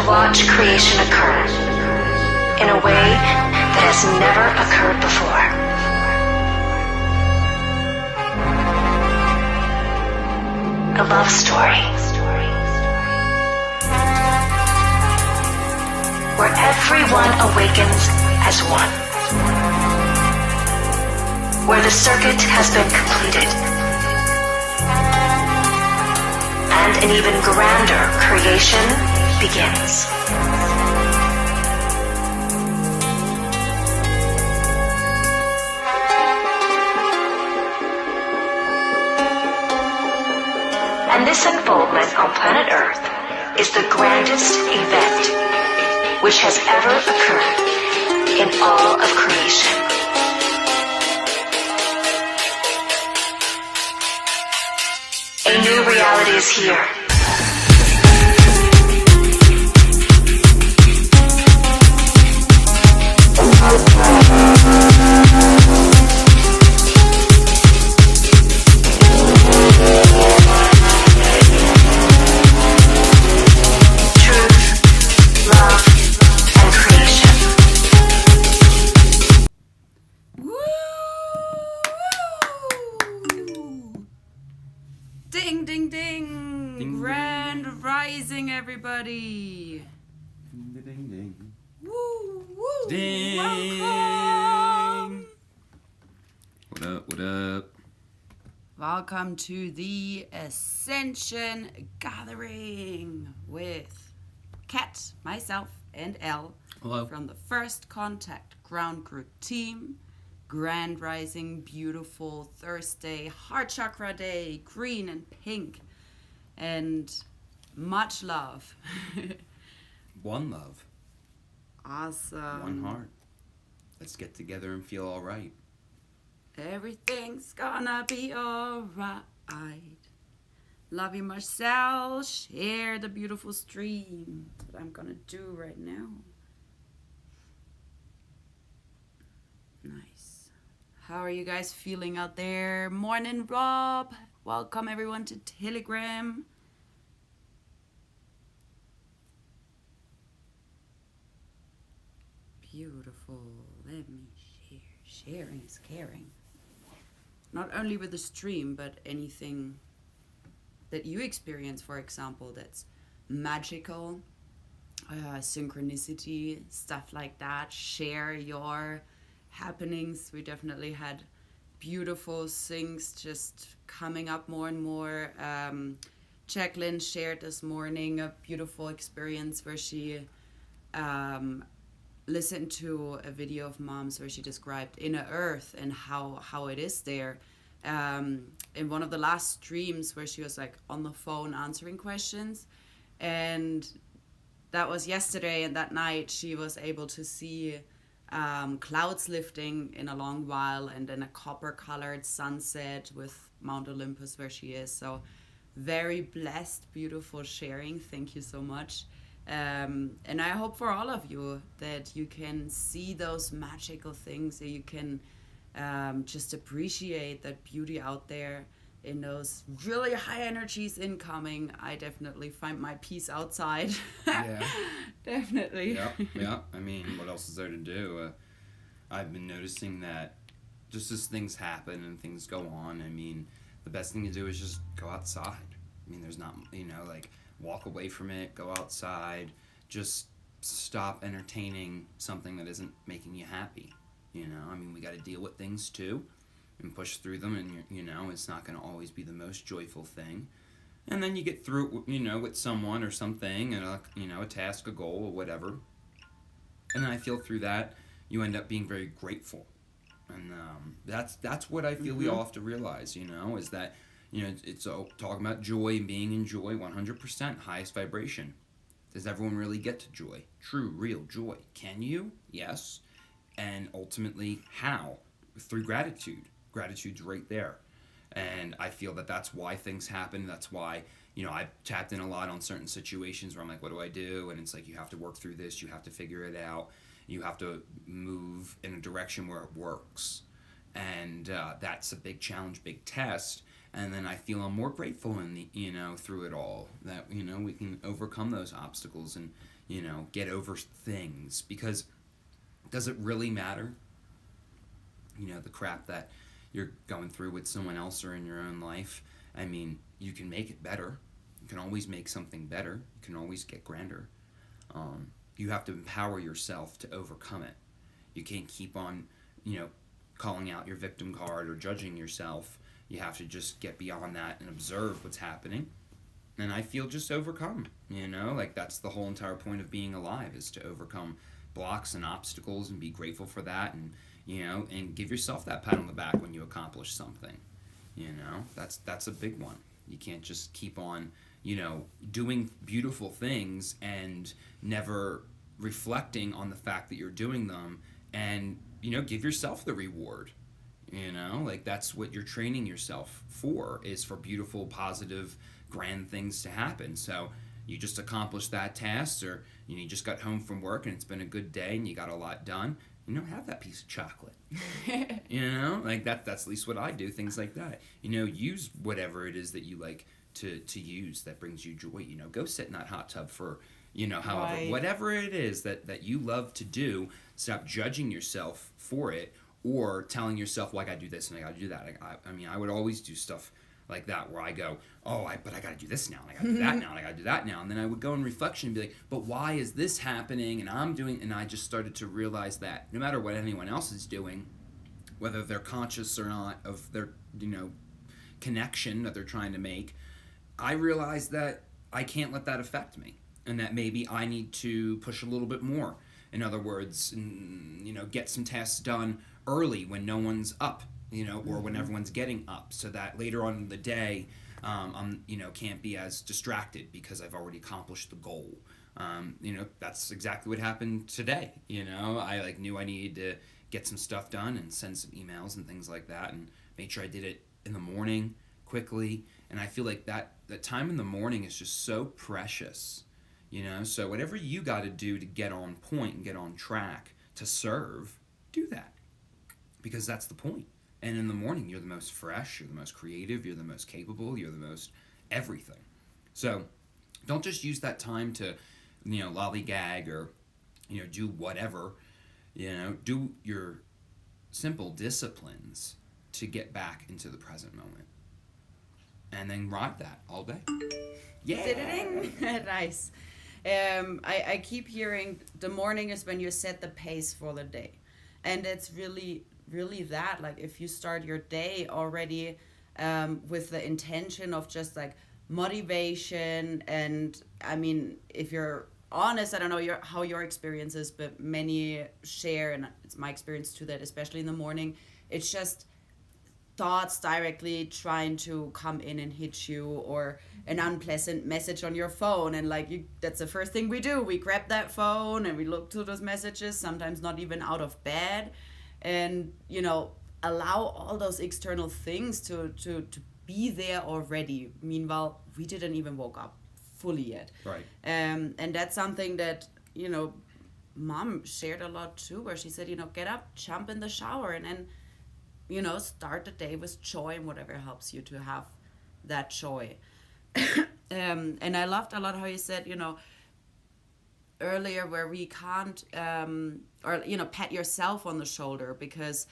watch creation occur in a way that has never occurred before. A love story where everyone awakens as one, where the circuit has been completed, and an even grander creation begins. And this unfoldment on planet Earth is the grandest event which has ever occurred in all of creation. A new reality is here. Everybody. Ding, ding, ding. Woo, woo. Ding. Welcome. What up, what up? Welcome to the Ascension gathering with Kat, myself, and Elle. Hello. From the First Contact Ground Group team. Grand Rising, beautiful Thursday, Heart Chakra Day, green and pink. And much love. One love. Awesome. One heart. Let's get together and feel all right. Everything's gonna be alright. Love you, Marcel. Share the beautiful stream. That's what I'm gonna do right now. Nice. How are you guys feeling out there? Morning, Rob. Welcome everyone to Telegram. Beautiful. Let me share. Sharing is caring. Not only with the stream, but anything that you experience, for example, that's magical, synchronicity, stuff like that. Share your happenings. We definitely had beautiful things just coming up more and more. Jacqueline shared this morning a beautiful experience where she listened to a video of Mom's where she described inner earth and how it is there. In one of the last streams where she was like on the phone answering questions, and that was yesterday, and that night she was able to see clouds lifting in a long while, and then a copper colored sunset with Mount Olympus where she is. So very blessed, beautiful sharing. Thank you so much. And I hope for all of you that you can see those magical things, that you can just appreciate that beauty out there in those really high energies incoming. I definitely find my peace outside. Yeah. Definitely. Yeah. I mean, what else is there to do? I've been noticing that just as things happen and things go on, I mean, the best thing to do is just go outside. I mean, there's not, like, walk away from it, go outside, just stop entertaining something that isn't making you happy. I mean, we got to deal with things too and push through them, and it's not going to always be the most joyful thing. And then you get through it, with someone or something, and a task, a goal, or whatever. And then I feel through that, you end up being very grateful. And that's what I feel we all have to realize, is that, it's talking about joy and being in joy, 100%, highest vibration. Does everyone really get to joy? True, real joy. Can you? Yes. And ultimately, how? Through gratitude. Gratitude's right there. And I feel that that's why things happen. That's why, I've tapped in a lot on certain situations where I'm like, what do I do? And it's like, you have to work through this. You have to figure it out. You have to move in a direction where it works. And that's a big challenge, big test. And then I feel I'm more grateful in the, through it all, that, we can overcome those obstacles and, get over things. Because does it really matter, the crap that you're going through with someone else or in your own life? I mean, you can make it better. You can always make something better. You can always get grander. You have to empower yourself to overcome it. You can't keep on, calling out your victim card or judging yourself. You have to just get beyond that and observe what's happening. And I feel just overcome, like that's the whole entire point of being alive, is to overcome blocks and obstacles and be grateful for that, and, and give yourself that pat on the back when you accomplish something. That's a big one. You can't just keep on, doing beautiful things and never reflecting on the fact that you're doing them, and, give yourself the reward. Like that's what you're training yourself for, is for beautiful, positive, grand things to happen. So you just accomplished that task, or you just got home from work and it's been a good day and you got a lot done. Have that piece of chocolate. Like that's at least what I do. Things like that. Use whatever it is that you like to use that brings you joy. Go sit in that hot tub for however, Right. whatever it is that you love to do. Stop judging yourself for it, or telling yourself, well, I gotta do this and I gotta do that. I would always do stuff like that where I go, but I gotta do this now, and I gotta do that now, and I gotta do that now. And then I would go in reflection and be like, but why is this happening? And I just started to realize that no matter what anyone else is doing, whether they're conscious or not of their, connection that they're trying to make, I realized that I can't let that affect me. And that maybe I need to push a little bit more. In other words, get some tasks done early when no one's up, or when everyone's getting up, so that later on in the day, I'm, can't be as distracted because I've already accomplished the goal. That's exactly what happened today. I knew I needed to get some stuff done and send some emails and things like that, and made sure I did it in the morning quickly. And I feel like that time in the morning is just so precious. So whatever you got to do to get on point and get on track to serve, do that, because that's the point. And in the morning, you're the most fresh, you're the most creative, you're the most capable, you're the most everything. So don't just use that time to, lollygag or, do whatever. Do your simple disciplines to get back into the present moment, and then ride that all day. Yeah. Ding. Nice. I keep hearing the morning is when you set the pace for the day. And it's really, really that. Like, if you start your day already with the intention of just like motivation, and if you're honest, I don't know how your experience is, but many share, and it's my experience too, that especially in the morning, it's just thoughts directly trying to come in and hit you, or an unpleasant message on your phone, and that's the first thing we do. We grab that phone and we look through those messages, sometimes not even out of bed, and allow all those external things to be there already. Meanwhile, we didn't even woke up fully yet. Right. And that's something that Mom shared a lot too, where she said, get up, jump in the shower, and then start the day with joy, and whatever helps you to have that joy. And I loved a lot how you said, earlier, where we can't, pat yourself on the shoulder, because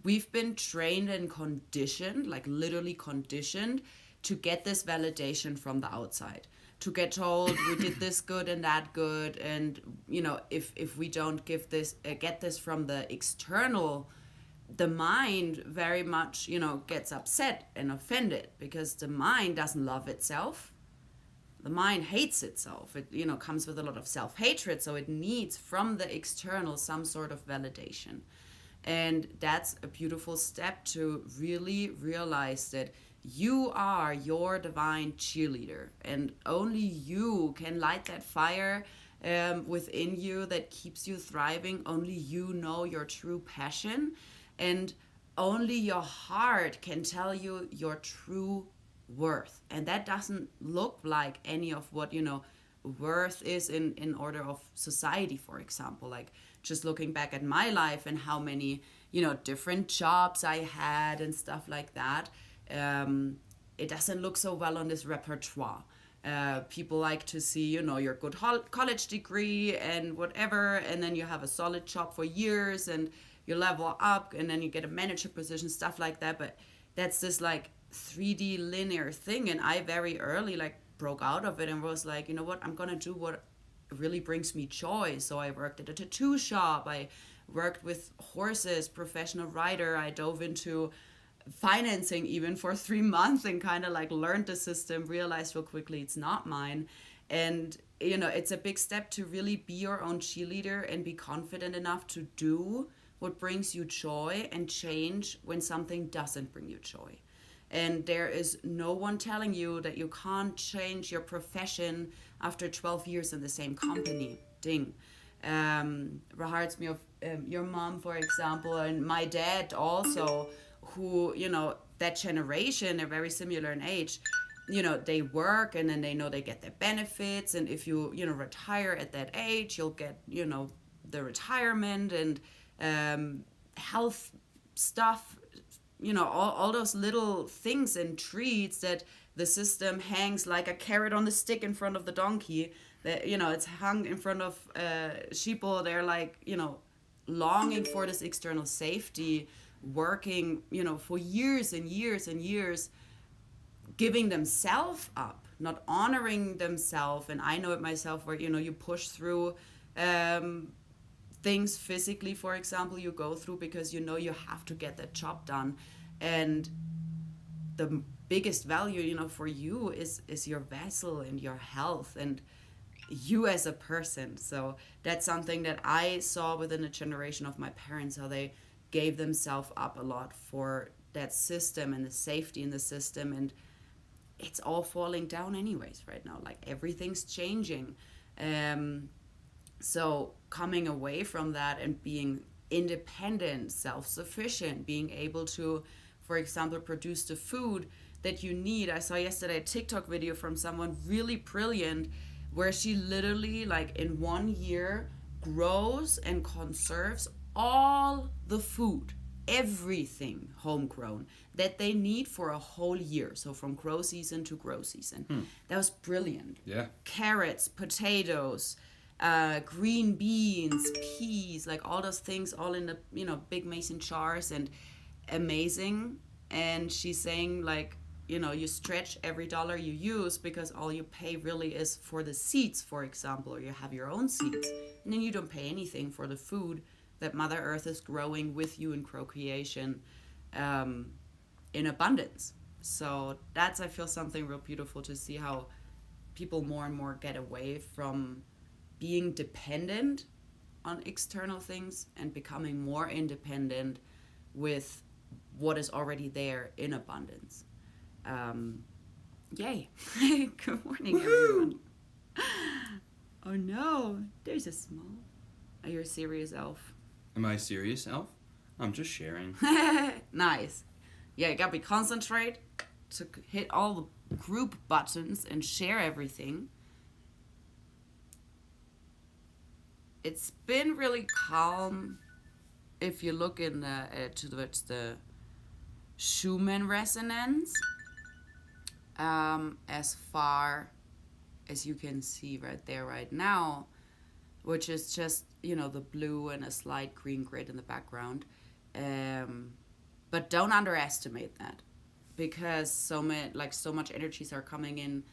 we've been trained and conditioned, like literally conditioned, to get this validation from the outside. To get told we did this good and that good, and if we don't get this from the external, the mind very much, gets upset and offended, because the mind doesn't love itself. The mind hates itself. It, comes with a lot of self-hatred, so it needs from the external some sort of validation. And that's a beautiful step to really realize that you are your divine cheerleader, and only you can light that fire within you that keeps you thriving. Only you know your true passion, and only your heart can tell you your true worth. And that doesn't look like any of what worth is in order of society, for example. Like, just looking back at my life and how many different jobs I had and stuff like that, it doesn't look so well on this repertoire. People like to see, your good college degree and whatever, and then you have a solid job for years and you level up and then you get a manager position, stuff like that. But that's this like 3D linear thing. And I very early like broke out of it and was like, you know what, I'm going to do what really brings me joy. So I worked at a tattoo shop. I worked with horses, professional rider. I dove into financing even for 3 months and kind of like learned the system, realized real quickly it's not mine. And it's a big step to really be your own cheerleader and be confident enough to do what brings you joy and change when something doesn't bring you joy. And there is no one telling you that you can't change your profession after 12 years in the same company. Ding. Reminds me of your mom, for example, and my dad also, who, that generation, they're very similar in age. They work and then they know they get their benefits. And if you, retire at that age, you'll get, the retirement and health stuff, all those little things and treats that the system hangs like a carrot on the stick in front of the donkey. That, it's hung in front of sheeple. They're like, longing for this external safety, working, for years and years and years, giving themselves up, not honoring themselves. And I know it myself where, you push through things physically, for example, you go through because you have to get that job done. And the biggest value, for you is your vessel and your health and you as a person. So that's something that I saw within a generation of my parents, how they gave themselves up a lot for that system and the safety in the system. And it's all falling down anyways right now. Like everything's changing. So coming away from that and being independent, self-sufficient, being able to, for example, produce the food that you need. I saw yesterday a TikTok video from someone really brilliant where she literally, like in 1 year, grows and conserves all the food, everything homegrown that they need for a whole year. So from grow season to grow season. That was brilliant. Yeah. Carrots, potatoes, green beans, peas, like all those things all in the, big mason jars, and amazing. And she's saying like, you stretch every dollar you use because all you pay really is for the seeds, for example, or you have your own seeds. And then you don't pay anything for the food that Mother Earth is growing with you in co-creation in abundance. So that's, I feel, something real beautiful to see how people more and more get away from being dependent on external things and becoming more independent with what is already there in abundance. Yay. Good morning, everyone. Oh no, there's a small. Are you a serious elf? Am I a serious elf? I'm just sharing. Nice. Yeah, you gotta be concentrate to hit all the group buttons and share everything. It's been really calm if you look in towards the Schumann resonance, as far as you can see right there right now, which is just, the blue and a slight green grid in the background. But don't underestimate that, because so much energies are coming in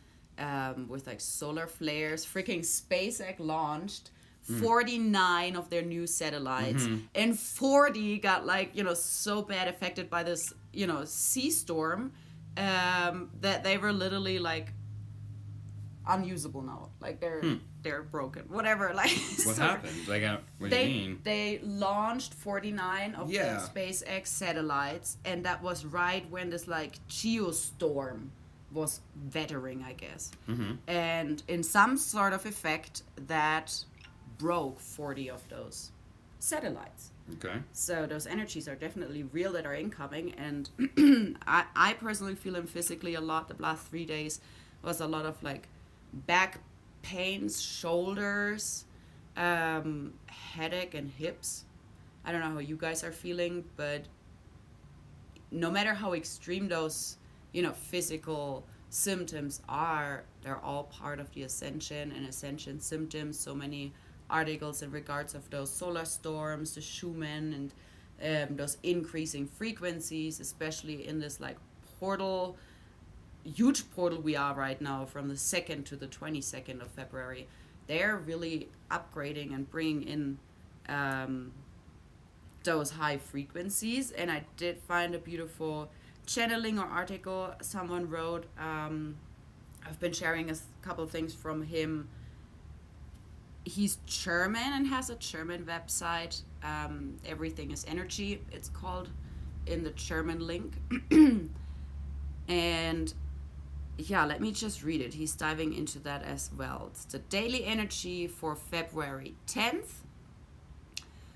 with like solar flares. Freaking SpaceX launched 49 of their new satellites, and 40 got so bad affected by this sea storm that they were literally like unusable now. Like they're broken, whatever. Like what happened? Like what do you mean? They launched 49 of the SpaceX satellites, and that was right when this like geostorm was vettering, I guess. And in some sort of effect that broke 40 of those satellites. Okay. So those energies are definitely real that are incoming, and I personally feel them physically a lot. The last 3 days was a lot of like back pains, shoulders, headache, and hips. I don't know how you guys are feeling, but no matter how extreme those physical symptoms they're all part of the ascension and ascension symptoms. So many articles in regards of those solar storms, the Schumann, and those increasing frequencies, especially in this like huge portal we are right now from the 2nd to the 22nd of February. They're really upgrading and bringing in those high frequencies. And I did find a beautiful channeling or article someone wrote. I've been sharing a couple of things from him. He's German and has a German website. Everything is Energy, it's called, in the German link. And yeah, let me just read it. He's diving into that as well. It's the daily energy for February 10th.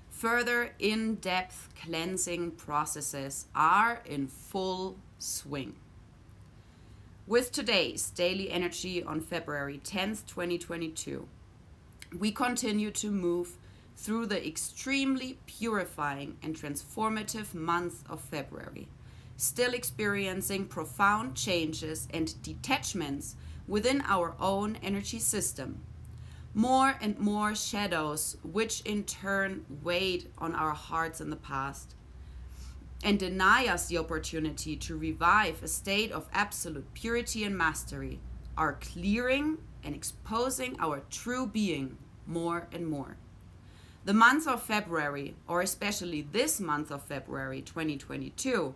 Further in-depth cleansing processes are in full swing. With today's daily energy on February 10th, 2022, we continue to move through the extremely purifying and transformative month of February, still experiencing profound changes and detachments within our own energy system. More and more shadows, which in turn weighed on our hearts in the past and deny us the opportunity to revive a state of absolute purity and mastery, are clearing and exposing our true being more and more. The month of February, or especially this month of February 2022,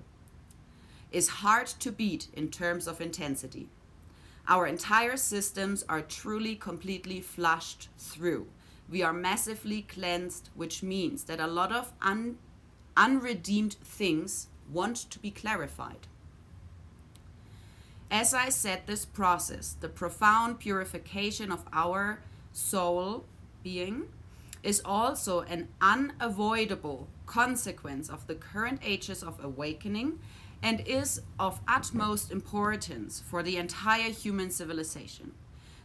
is hard to beat in terms of intensity. Our entire systems are truly completely flushed through. We are massively cleansed, which means that a lot of unredeemed things want to be clarified. As I said, this process, the profound purification of our soul being, is also an unavoidable consequence of the current ages of awakening and is of utmost importance for the entire human civilization,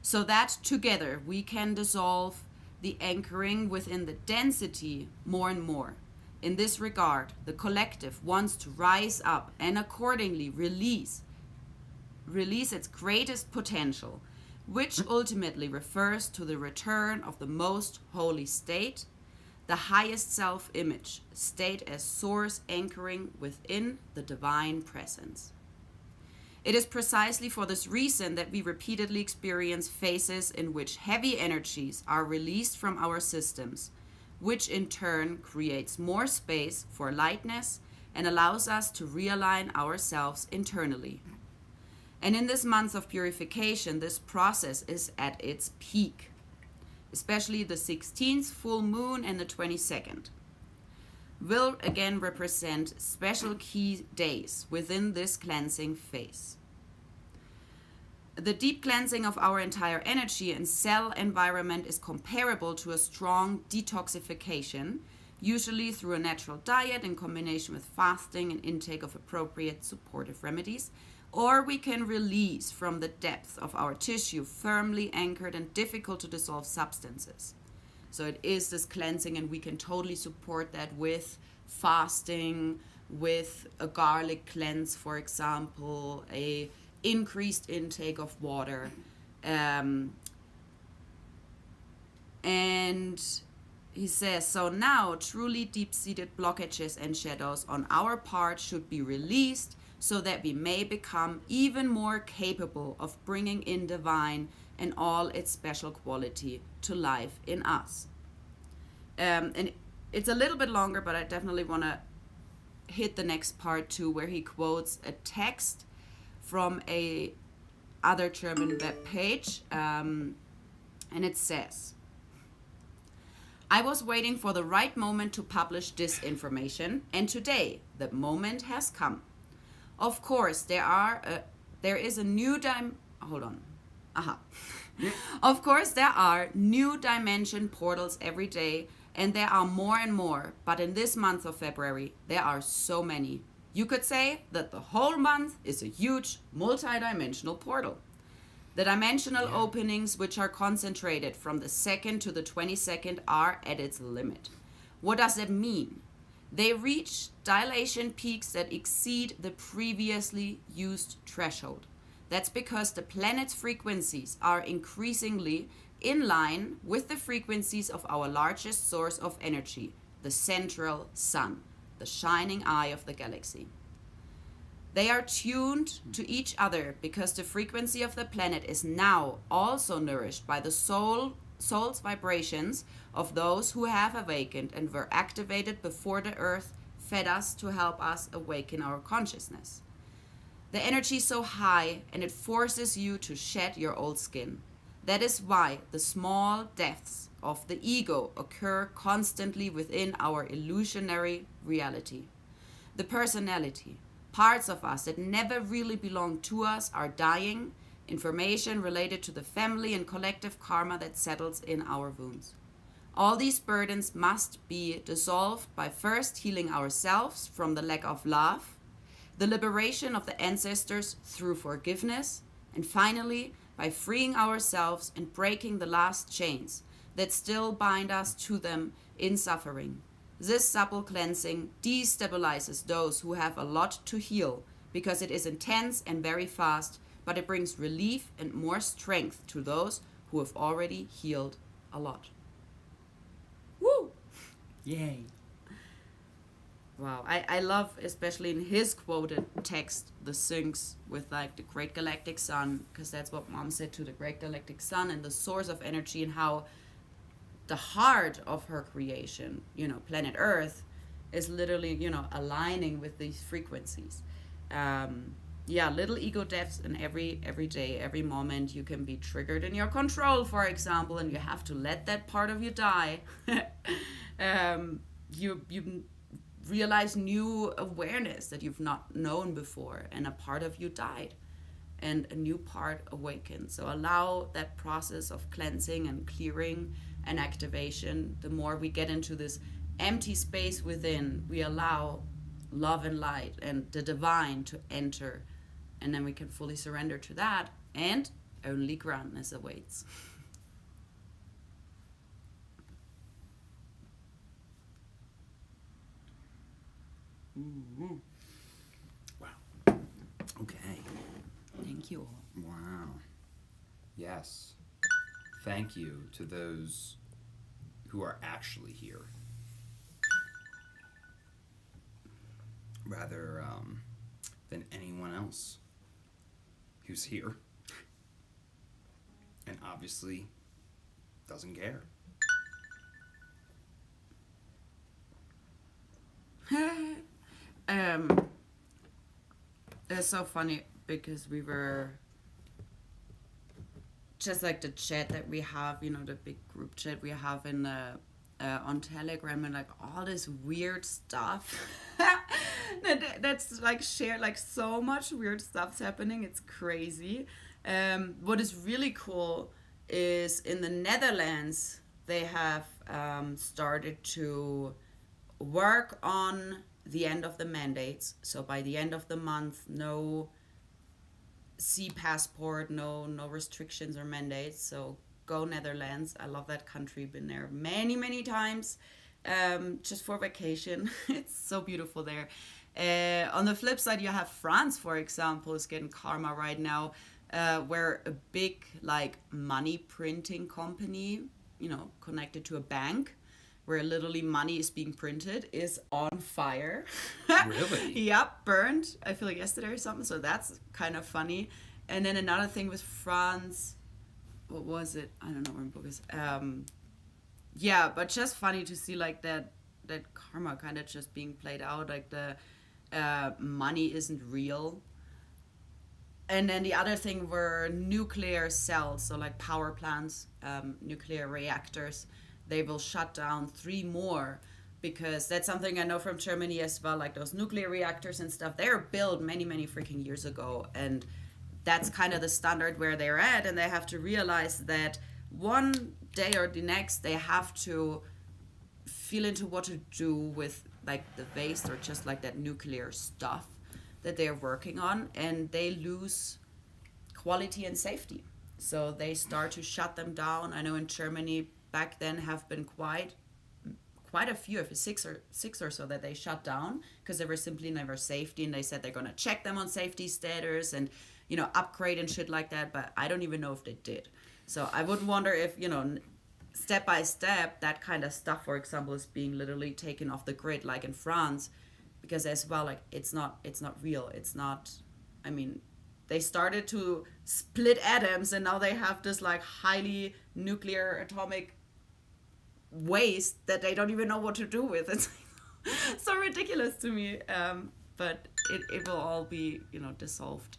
so that together we can dissolve the anchoring within the density more and more. In this regard, the collective wants to rise up and accordingly release its greatest potential, which ultimately refers to the return of the most holy state, the highest self-image, state as source anchoring within the divine presence. It is precisely for this reason that we repeatedly experience phases in which heavy energies are released from our systems, which in turn creates more space for lightness and allows us to realign ourselves internally. And in this month of purification, this process is at its peak, especially the 16th full moon and the 22nd, will again represent special key days within this cleansing phase. The deep cleansing of our entire energy and cell environment is comparable to a strong detoxification, usually through a natural diet in combination with fasting and intake of appropriate supportive remedies, or we can release from the depth of our tissue firmly anchored and difficult to dissolve substances. So it is this cleansing, and we can totally support that with fasting, with a garlic cleanse, for example, a increased intake of water. And he says, so now truly deep-seated blockages and shadows on our part should be released so that we may become even more capable of bringing in divine and all its special quality to life in us. And it's a little bit longer, but I definitely want to hit the next part too, where he quotes a text from a other German web page, and it says, I was waiting for the right moment to publish this information, and today the moment has come. Of course, there is a new Of course, there are new dimension portals every day, and there are more and more, but in this month of February, there are so many. You could say that the whole month is a huge multi-dimensional portal. The dimensional openings, which are concentrated from the 2nd to the 22nd, are at its limit. What does it mean? They reach dilation peaks that exceed the previously used threshold. That's because the planet's frequencies are increasingly in line with the frequencies of our largest source of energy, the central sun, the shining eye of the galaxy. They are tuned to each other because the frequency of the planet is now also nourished by the soul's vibrations of those who have awakened and were activated before the earth fed us to help us awaken our consciousness. The energy is so high and it forces you to shed your old skin. That is why the small deaths of the ego occur constantly within our illusionary reality. The personality, parts of us that never really belong to us, are dying, information related to the family and collective karma that settles in our wounds. All these burdens must be dissolved by first healing ourselves from the lack of love, the liberation of the ancestors through forgiveness, and finally, by freeing ourselves and breaking the last chains that still bind us to them in suffering. This supple cleansing destabilizes those who have a lot to heal because it is intense and very fast, but it brings relief and more strength to those who have already healed a lot. Woo! Yay. Wow, I love, especially in his quoted text, the syncs with like the great galactic sun, because that's what Mom said to the great galactic sun and the source of energy, and how the heart of her creation, planet Earth, is literally, aligning with these frequencies. Little ego deaths in every day, every moment. You can be triggered in your control, for example, and you have to let that part of you die. You realize new awareness that you've not known before, and a part of you died and a new part awakened. So allow that process of cleansing and clearing and activation. The more we get into this empty space within, we allow love and light and the divine to enter, and then we can fully surrender to that, and only grandness awaits. Mm-hmm. Wow. Okay. Thank you all. Wow. Yes. Thank you to those who are actually here. Rather than anyone else who's here and obviously doesn't care. It's so funny because we were just like the chat that we have, the big group chat we have in the on Telegram, and like all this weird stuff that's like shared, like so much weird stuff's happening. It's crazy. What is really cool is in the Netherlands they have started to work on the end of the mandates. So by the end of the month, no sea passport, no restrictions or mandates. So go Netherlands. I love that country. Been there many times, just for vacation. It's so beautiful there. On the flip side, you have France, for example, is getting karma right now, where a big like money printing company, connected to a bank, where literally money is being printed, is on fire. Really? Yep, burned, I feel like yesterday or something, so that's kind of funny. And then another thing with France, what was it? I don't know where my book is. But just funny to see like that karma kind of just being played out, like the money isn't real. And then the other thing were nuclear cells, so like power plants, nuclear reactors. They will shut down 3 more, because that's something I know from Germany as well. Like those nuclear reactors and stuff, they were built many freaking years ago, and that's kind of the standard where they're at. And they have to realize that one day or the next, they have to feel into what to do with like the waste or just like that nuclear stuff that they're working on, and they lose quality and safety. So they start to shut them down. I know in Germany back then have been quite quite a few, if six or so, that they shut down because there were simply never safety, and they said they're going to check them on safety status and, you know, upgrade and shit like that. But I don't even know if they did. So I would wonder if, you know, step by step, that kind of stuff, for example, is being literally taken off the grid, like in France, because as well, like, it's not real. It's not, I mean, they started to split atoms, and now they have this like highly nuclear atomic waste that they don't even know what to do with. It's so ridiculous to me. But it will all be, you know, dissolved.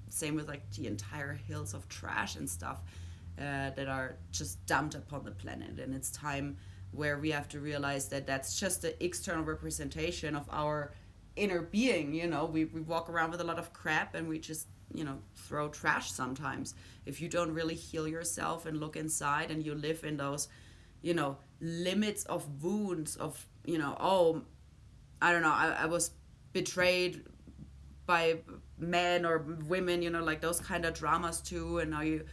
Same with like the entire hills of trash and stuff that are just dumped upon the planet. And it's time where we have to realize that that's just the external representation of our inner being. You know, we walk around with a lot of crap, and we just, you know, throw trash sometimes. If you don't really heal yourself and look inside, and you live in those, you know, limits of wounds of, you know, oh, I don't know, I was betrayed by men or women, you know, like those kind of dramas too, and now you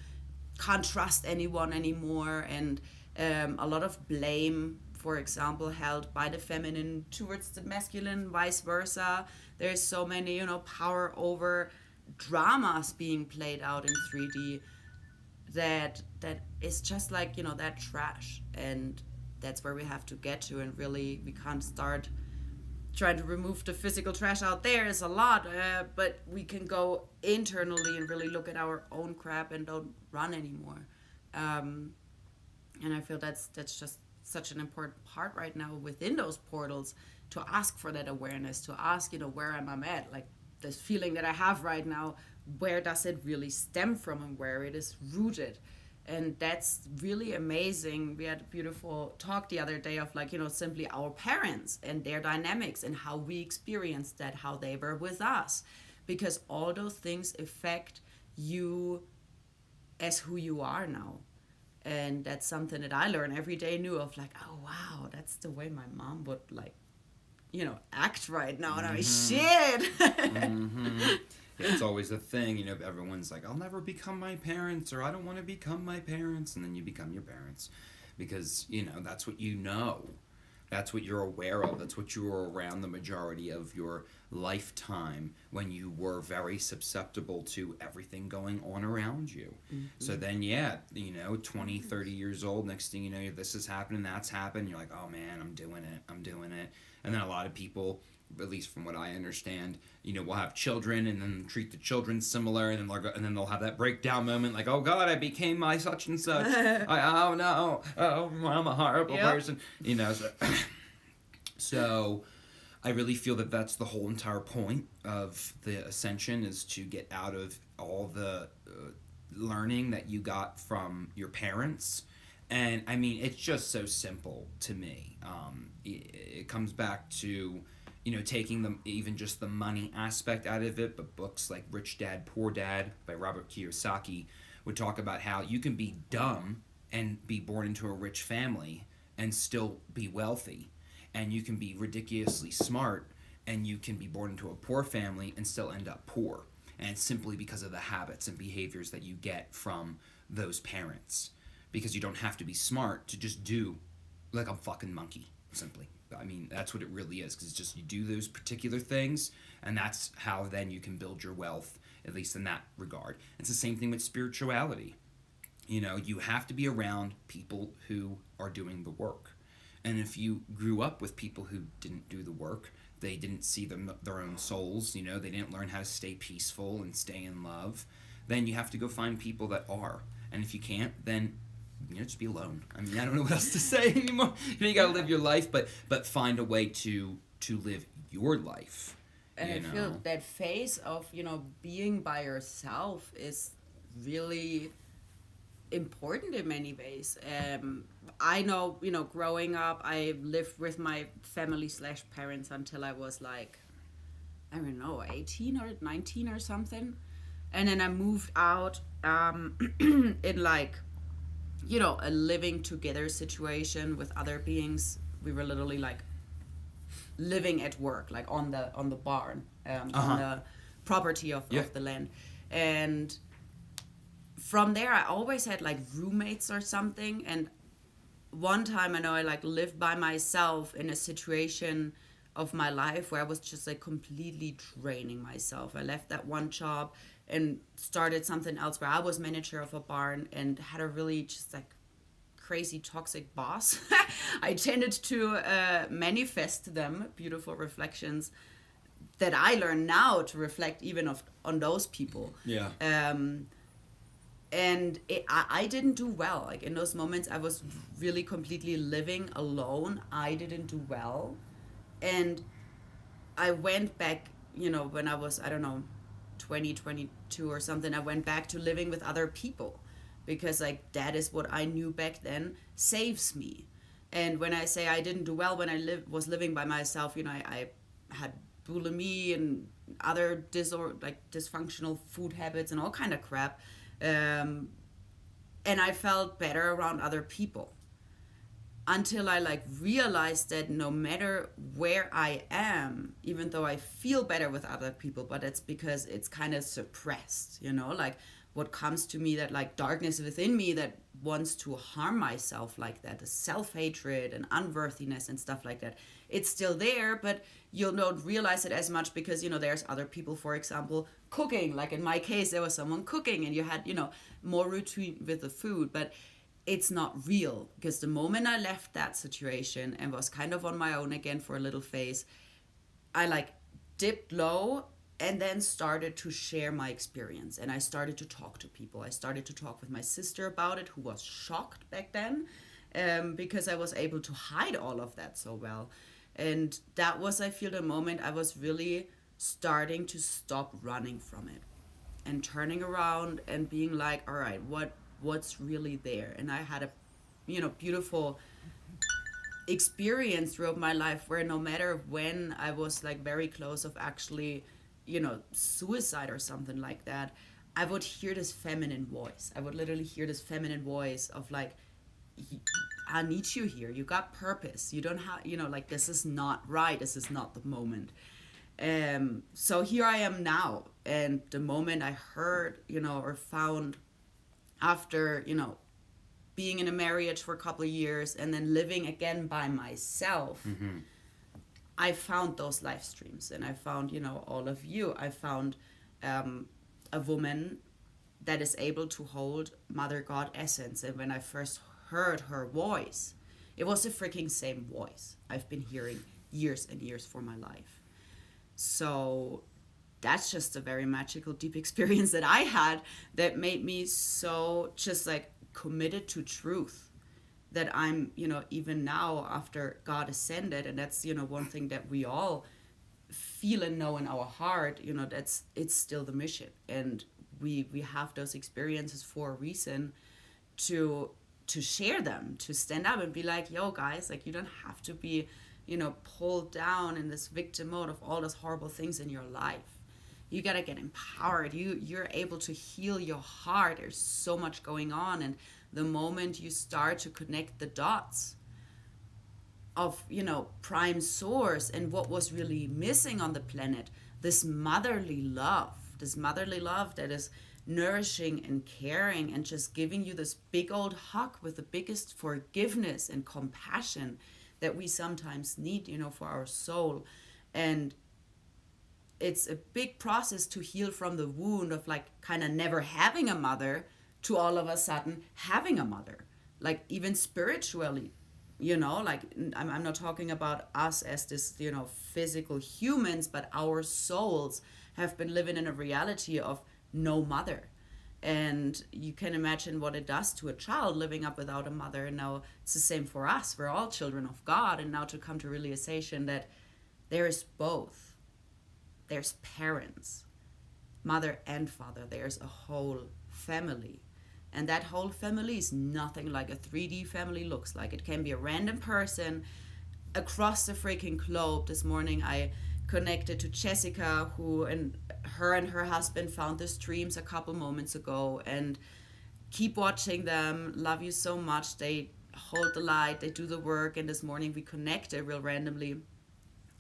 can't trust anyone anymore, and a lot of blame, for example, held by the feminine towards the masculine, vice versa. There's so many, you know, power over dramas being played out in 3D that is just like, you know, that trash. And that's where we have to get to, and really we can't start trying to remove the physical trash out there. Is a lot, but we can go internally and really look at our own crap and don't run anymore. And I feel that's just such an important part right now within those portals, to ask for that awareness, to ask, you know, where am I at? Like, this feeling that I have right now, where does it really stem from, and where it is rooted? And that's really amazing. We had a beautiful talk the other day of, like, you know, simply our parents and their dynamics and how we experienced that, how they were with us, because all those things affect you as who you are now. And that's something that I learn every day new of, like, oh wow, that's the way my mom would, like, you know, act right now. And I'm like, shit. It's always a thing, you know, everyone's like, I'll never become my parents, or I don't want to become my parents, and then you become your parents, because, you know, that's what you know, that's what you're aware of, that's what you were around the majority of your lifetime, when you were very susceptible to everything going on around you. So then, yeah, you know, 20, 30 years old, next thing you know, this is happening, that's happened, you're like, oh man, I'm doing it. And then a lot of people, at least from what I understand, you know, will have children and then treat the children similar, and then they'll have that breakdown moment, like, oh God, I became my such and such. Oh no, I'm a horrible person. You know, so I really feel that that's the whole entire point of the Ascension, is to get out of all the learning that you got from your parents. And I mean, it's just so simple to me. It comes back to, you know, taking even just the money aspect out of it, but books like Rich Dad, Poor Dad by Robert Kiyosaki would talk about how you can be dumb and be born into a rich family and still be wealthy. And you can be ridiculously smart and you can be born into a poor family and still end up poor. And it's simply because of the habits and behaviors that you get from those parents. Because you don't have to be smart to just do like a fucking monkey, simply. I mean, that's what it really is, because it's just you do those particular things, and that's how then you can build your wealth, at least in that regard. It's the same thing with spirituality. You know, you have to be around people who are doing the work. And if you grew up with people who didn't do the work, they didn't see their own souls, you know, they didn't learn how to stay peaceful and stay in love, then you have to go find people that are. And if you can't, then, you know, just be alone. I mean, I don't know what else to say anymore. You know, you gotta live your life, but find a way to live your life. And I feel that phase of, you know, being by yourself is really important in many ways. I know, you know, growing up, I lived with my family / parents until I was like, I don't know, 18 or 19 or something. And then I moved out in like, you know, a living together situation with other beings. We were literally like living at work, like on the barn, on the property of the land. And from there, I always had like roommates or something. And one time I know I like lived by myself in a situation of my life where I was just like completely draining myself. I left that one job and started something else where I was manager of a barn and had a really just like crazy toxic boss. I tended to manifest them, beautiful reflections that I learn now to reflect even on those people. Yeah. And I didn't do well. Like in those moments, I was really completely living alone. I didn't do well. And I went back, when I was, I don't know, 20, 22 or something, I went back to living with other people because like that is what I knew back then saves me. And when I say I didn't do well when I was living by myself, I had bulimia and other dysfunctional food habits and all kind of crap. And I felt better around other people until I like realized that no matter where I am, even though I feel better with other people, but it's because it's kind of suppressed, like what comes to me, that like darkness within me that wants to harm myself, like that, the self-hatred and unworthiness and stuff like that. It's still there, but you don't realize it as much because, there's other people, for example, cooking. Like in my case, there was someone cooking and you had, more routine with the food, but it's not real because the moment I left that situation and was kind of on my own again for a little phase, I like dipped low and then started to share my experience. And I started to talk to people. I started to talk with my sister about it, who was shocked back then because I was able to hide all of that so well. And that was, I feel, the moment I was really starting to stop running from it and turning around and being like, all right, what's really there? And I had a, beautiful experience throughout my life where no matter when I was like very close of actually, suicide or something like that, I would hear this feminine voice. I would literally hear this feminine voice of like, I need you here. You got purpose. You don't have, like, this is not right. This is not the moment. So here I am now. And the moment I heard, or found after, being in a marriage for a couple of years and then living again by myself, I found those live streams and I found, all of you. I found a woman that is able to hold Mother God essence. And when I first heard her voice, it was the freaking same voice I've been hearing years and years for my life. So that's just a very magical, deep experience that I had that made me so just like committed to truth that I'm, even now after God ascended, and that's, one thing that we all feel and know in our heart, it's still the mission. And we have those experiences for a reason to share them, to stand up and be like, yo guys, like you don't have to be, pulled down in this victim mode of all those horrible things in your life. You gotta get empowered. You're able to heal your heart. There's so much going on. And the moment you start to connect the dots of, prime source and what was really missing on the planet, this motherly love that is nourishing and caring and just giving you this big old hug with the biggest forgiveness and compassion that we sometimes need, for our soul. And it's a big process to heal from the wound of like kind of never having a mother to all of a sudden having a mother, like even spiritually, like I'm not talking about us as this, physical humans, but our souls have been living in a reality of no mother. And you can imagine what it does to a child living up without a mother. And now it's the same for us. We're all children of God. And now to come to realization that there is both. There's parents, mother and father. There's a whole family. And that whole family is nothing like a 3D family looks like. It can be a random person across the freaking globe. This morning I connected to Jessica, who and her husband found the streams a couple moments ago, and keep watching them. Love you so much. They hold the light, they do the work, and this morning we connected real randomly.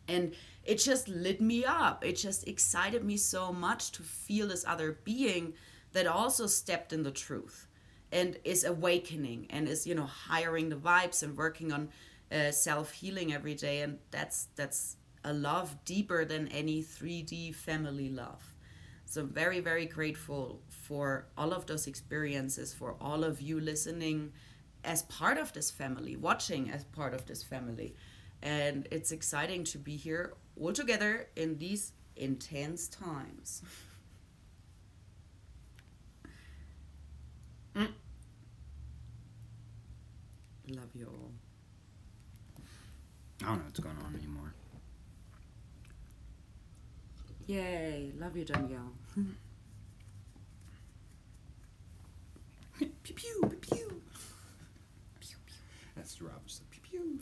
And it just lit me up. It just excited me so much to feel this other being that also stepped in the truth and is awakening and is, you know, hiring the vibes and working on self-healing every day. And that's a love deeper than any 3D family love. So I'm very, very grateful for all of those experiences, for all of you listening as part of this family, watching as part of this family. And it's exciting to be here all together in these intense times. Love you all. I don't know what's going on anymore. Yay, love you, Danielle. Pew pew pew pew. That's Rob just said pew pew.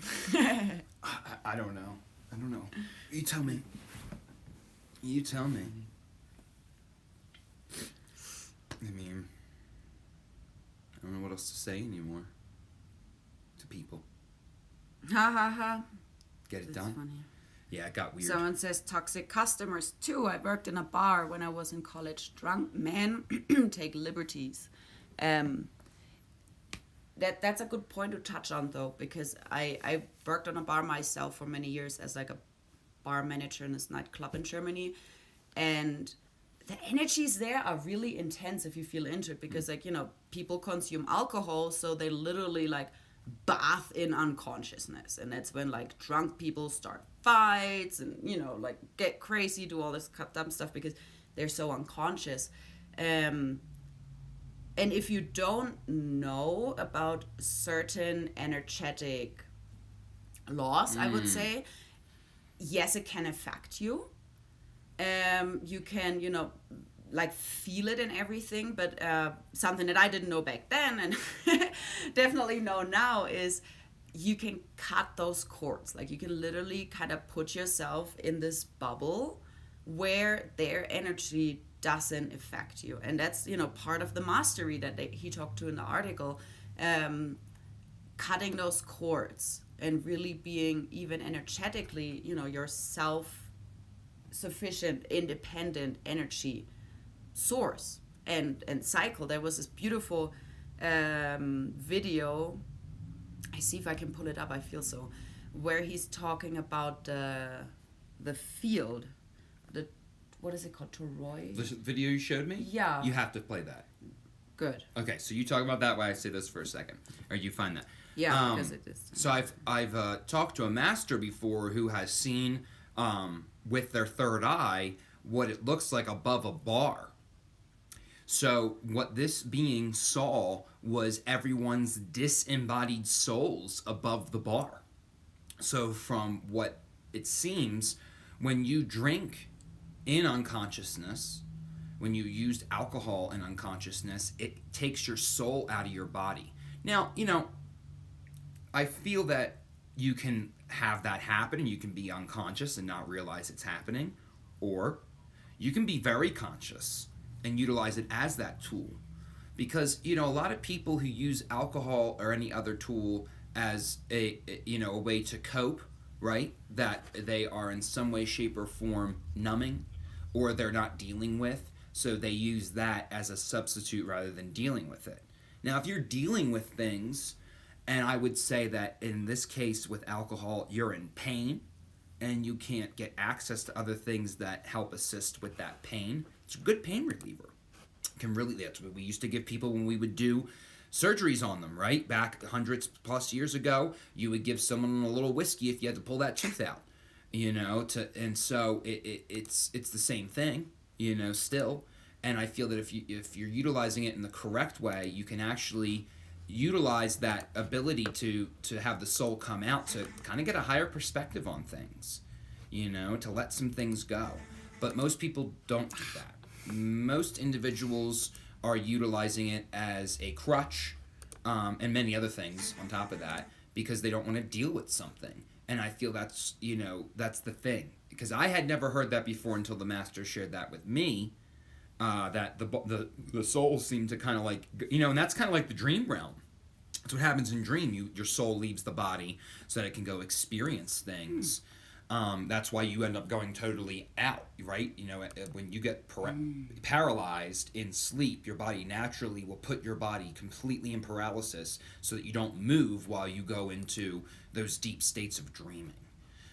I don't know. I don't know. You tell me. You tell me. I mean, I don't know what else to say anymore to people. Ha ha ha. Get it That's done? funny. Yeah, it got weird. Someone says toxic customers too. I worked in a bar when I was in college. Drunk men take liberties. That's a good point to touch on though, because I worked on a bar myself for many years as like a bar manager in this nightclub in Germany, and the energies there are really intense if you feel into it, because like, you know, people consume alcohol, so they literally like bath in unconsciousness, and that's when like drunk people start fights and, you know, like get crazy, do all this dumb stuff because they're so unconscious. And if you don't know about certain energetic laws, I would say, yes, it can affect you. You can, you know, like feel it and everything, but something that I didn't know back then and definitely know now is you can cut those cords. Like you can literally kind of put yourself in this bubble where their energy doesn't affect you. And that's, you know, part of the mastery that he talked to in the article, cutting those cords and really being even energetically, you know, your self-sufficient, independent energy source and cycle. There was this beautiful video, I see if I can pull it up, I feel so, where he's talking about the field, what is it called, toroid? The video you showed me? Yeah. You have to play that. Good. Okay, so you talk about that while I say this for a second, or you find that. Yeah, because it is. So I've talked to a master before who has seen with their third eye what it looks like above a bar. So what this being saw was everyone's disembodied souls above the bar. So from what it seems, when you drink in unconsciousness, when you used alcohol in unconsciousness, it takes your soul out of your body. Now, you know, I feel that you can have that happen and you can be unconscious and not realize it's happening, or you can be very conscious and utilize it as that tool. Because, you know, a lot of people who use alcohol or any other tool as a way to cope, right? That they are in some way, shape, or form numbing, or they're not dealing with, so they use that as a substitute rather than dealing with it. Now, if you're dealing with things, and I would say that in this case with alcohol, you're in pain, and you can't get access to other things that help assist with that pain, it's a good pain reliever. That's what we used to give people when we would do surgeries on them, right? Back hundreds plus years ago, you would give someone a little whiskey if you had to pull that tooth out, you know, and so it's the same thing, you know, still. And I feel that if you're utilizing it in the correct way, you can actually utilize that ability to have the soul come out, to kind of get a higher perspective on things, you know, to let some things go. But most people don't do that. Most individuals are utilizing it as a crutch, and many other things on top of that, because they don't want to deal with something. And I feel that's the thing, because I had never heard that before until the master shared that with me, that the soul seemed to kind of like, you know, and that's kind of like the dream realm. That's what happens in dream. Your soul leaves the body so that it can go experience things. That's why you end up going totally out, right? You know, when you get paralyzed in sleep, your body naturally will put your body completely in paralysis so that you don't move while you go into those deep states of dreaming.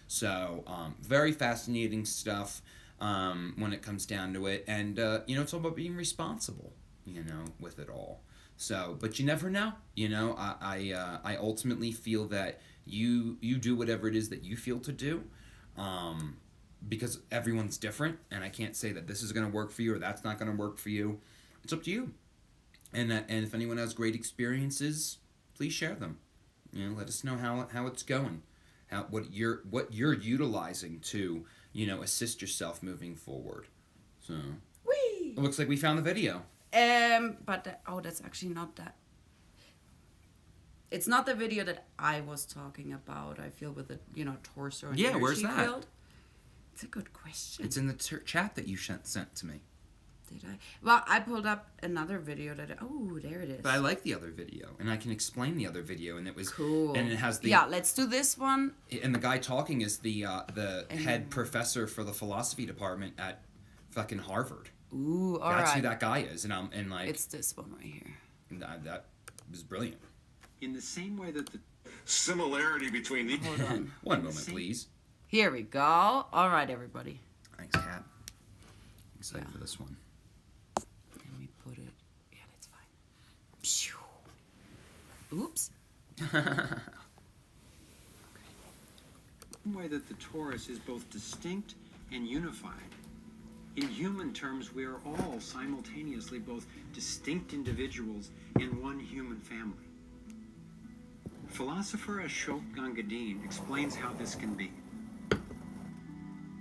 So, very fascinating stuff when it comes down to it. And, you know, it's all about being responsible, you know, with it all. So, but you never know. You know, I ultimately feel that you do whatever it is that you feel to do. Because everyone's different, and I can't say that this is going to work for you or that's not going to work for you. It's up to you. And if anyone has great experiences, please share them. You know, let us know how it's going, what you're utilizing to, you know, assist yourself moving forward. So, Whee! It looks like we found the video. But that's actually not that. It's not the video that I was talking about. I feel with the, you know, torso and energy where's that? field. It's a good question. It's in the chat that you sent to me. Did I? Well, I pulled up another video that. Oh, there it is. But I like the other video, and I can explain the other video, and it was cool. And it has the let's do this one. And the guy talking is the head professor for the philosophy department at fucking Harvard. Ooh, all right. That's who that guy is, and like it's this one right here. That was brilliant. In the same way that the similarity between the... Hold on. One moment, please. Here we go. All right, everybody. Thanks, Kat. Excited for this one. Let me put it. Yeah, that's fine. Oops. same way that the torus is both distinct and unified. In human terms, we are all simultaneously both distinct individuals in one human family. Philosopher Ashok Gangadine explains how this can be.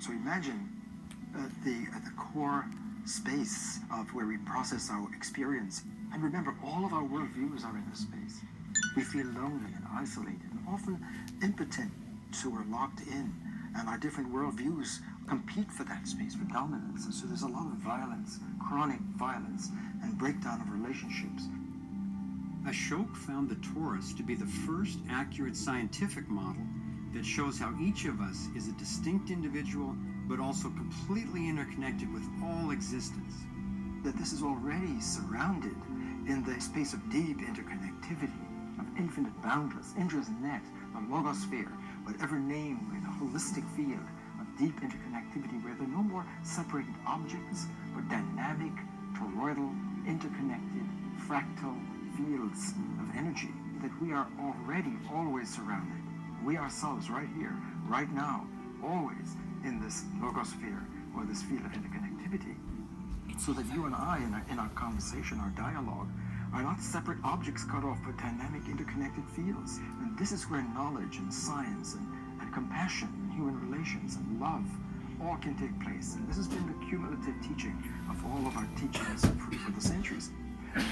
So imagine at the core space of where we process our experience. And remember, all of our worldviews are in this space. We feel lonely and isolated and often impotent, so we're locked in. And our different worldviews compete for that space, for dominance. And so there's a lot of violence, chronic violence, and breakdown of relationships. Ashok found the torus to be the first accurate scientific model that shows how each of us is a distinct individual, but also completely interconnected with all existence. That this is already surrounded in the space of deep interconnectivity, of infinite boundless, Indra's net, the logosphere, whatever name, with a holistic field of deep interconnectivity where there are no more separated objects, but dynamic, toroidal, interconnected, fractal fields of energy, that we are already always surrounded. We ourselves right here, right now, always in this logosphere or this field of interconnectivity. So that you and I, in our conversation, our dialogue, are not separate objects cut off by dynamic interconnected fields. And this is where knowledge and science and compassion and human relations and love all can take place. And this has been the cumulative teaching of all of our teachings for the centuries.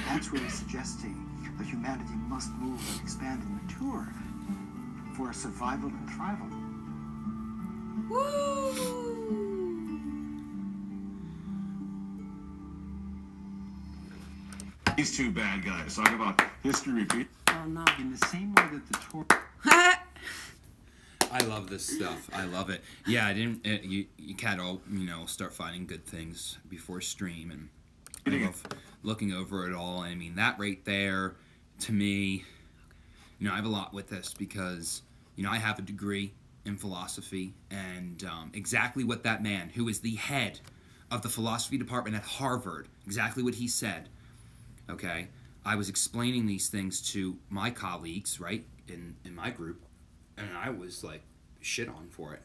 That's really suggesting that humanity must move and expand and mature for survival and thrival. Woo! These two bad guys talk about history repeat. Oh no. In the same way that the torus... I love this stuff. I love it. Yeah, I didn't. You can't all start finding good things before stream, and I love looking over it all. I mean, that right there, to me, I have a lot with this because I have a degree in philosophy, and exactly what that man, who is the head of the philosophy department at Harvard, exactly what he said. Okay, I was explaining these things to my colleagues, right, in my group, and I was like shit on for it.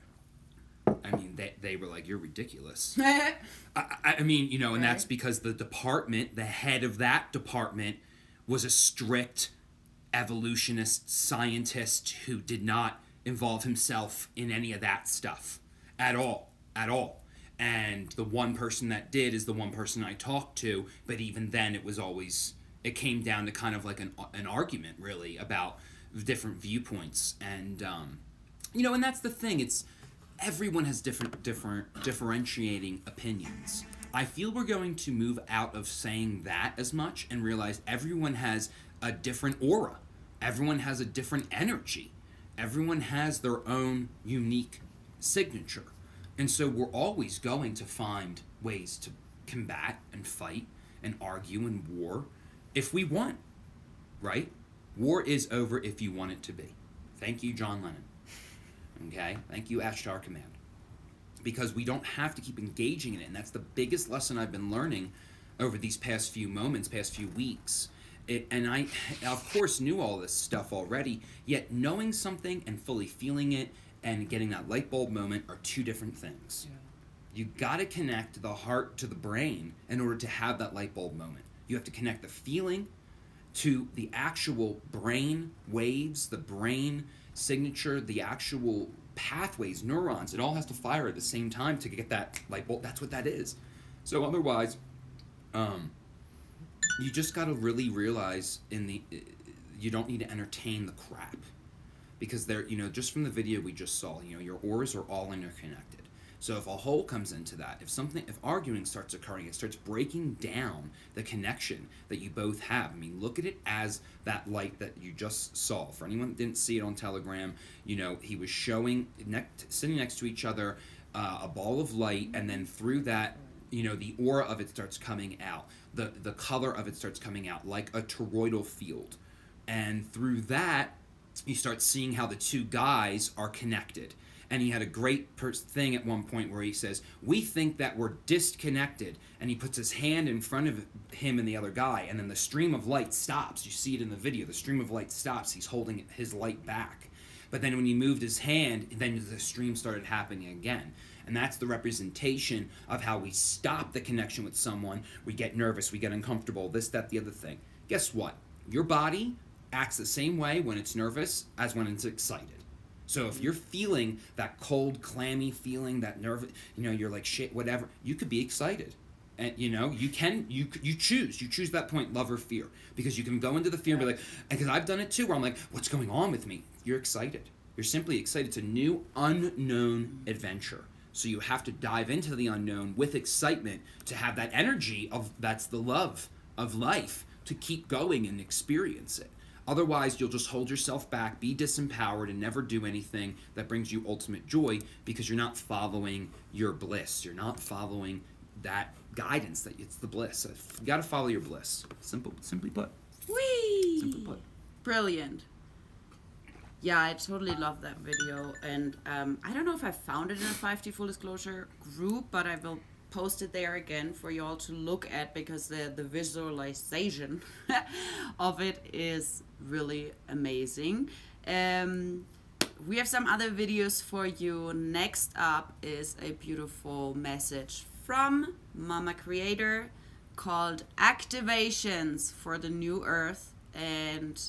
I mean, they were like, "You're ridiculous." I mean, and that's because the department, the head of that department, was a strict evolutionist scientist who did not involve himself in any of that stuff at all. And the one person that did is the one person I talked to, but even then it came down to kind of like an argument really about different viewpoints. And and that's the thing, it's everyone has different differentiating opinions. I feel we're going to move out of saying that as much and realize everyone has a different aura. Everyone has a different energy. Everyone has their own unique signature. And so we're always going to find ways to combat and fight and argue and war if we want, right? War is over if you want it to be. Thank you, John Lennon. Okay? Thank you, Ashtar Command. Because we don't have to keep engaging in it. And that's the biggest lesson I've been learning over these past few moments, past few weeks. And I, of course, knew all this stuff already, yet knowing something and fully feeling it and getting that light bulb moment are two different things. Yeah. You got to connect the heart to the brain in order to have that light bulb moment. You have to connect the feeling to the actual brain waves, the brain signature, the actual pathways, neurons. It all has to fire at the same time to get that light bulb. That's what that is. So otherwise, you just got to really realize you don't need to entertain the crap, because they're, just from the video we just saw, your auras are all interconnected. So if a hole comes into that, if arguing starts occurring, it starts breaking down the connection that you both have. I mean, look at it as that light that you just saw. For anyone that didn't see it on Telegram, he was showing, sitting next to each other, a ball of light, and then through that, the aura of it starts coming out. The color of it starts coming out like a toroidal field. And through that, you start seeing how the two guys are connected. And he had a great thing at one point where he says, we think that we're disconnected. And he puts his hand in front of him and the other guy. And then the stream of light stops. You see it in the video. The stream of light stops. He's holding his light back. But then when he moved his hand, then the stream started happening again. And that's the representation of how we stop the connection with someone. We get nervous. We get uncomfortable. This, that, the other thing. Guess what? Your body acts the same way when it's nervous as when it's excited. So if you're feeling that cold, clammy feeling, that nervous, you're like shit, whatever, you could be excited. And you choose that point, love or fear, because you can go into the fear and be like, because I've done it too, where I'm like, what's going on with me? You're excited. You're simply excited. It's a new, unknown adventure. So you have to dive into the unknown with excitement to have that energy that's the love of life, to keep going and experience it. Otherwise, you'll just hold yourself back, be disempowered, and never do anything that brings you ultimate joy, because you're not following your bliss. You're not following that guidance. It's the bliss. So you got to follow your bliss. Simply put. Whee! Simply put. Brilliant. Yeah, I totally love that video. And I don't know if I found it in a 5D Full Disclosure group, but I will post it there again for you all to look at, because the visualization of it is really amazing. We have some other videos for you. Next up is a beautiful message from Mama Creator called Activations for the New Earth. And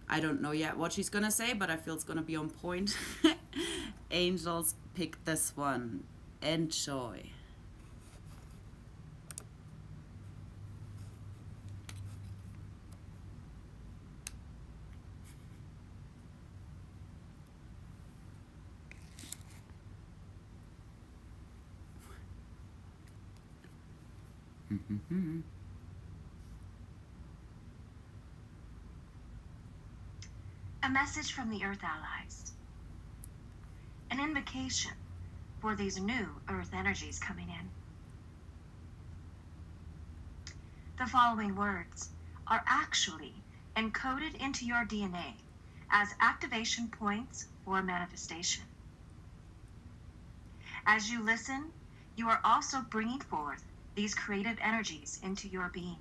I don't know yet what she's gonna say, but I feel it's gonna be on point. Angels picked this one. Enjoy. A message from the Earth Allies. An invocation for these new Earth energies coming in. The following words are actually encoded into your DNA as activation points for manifestation. As you listen, you are also bringing forth these creative energies into your being.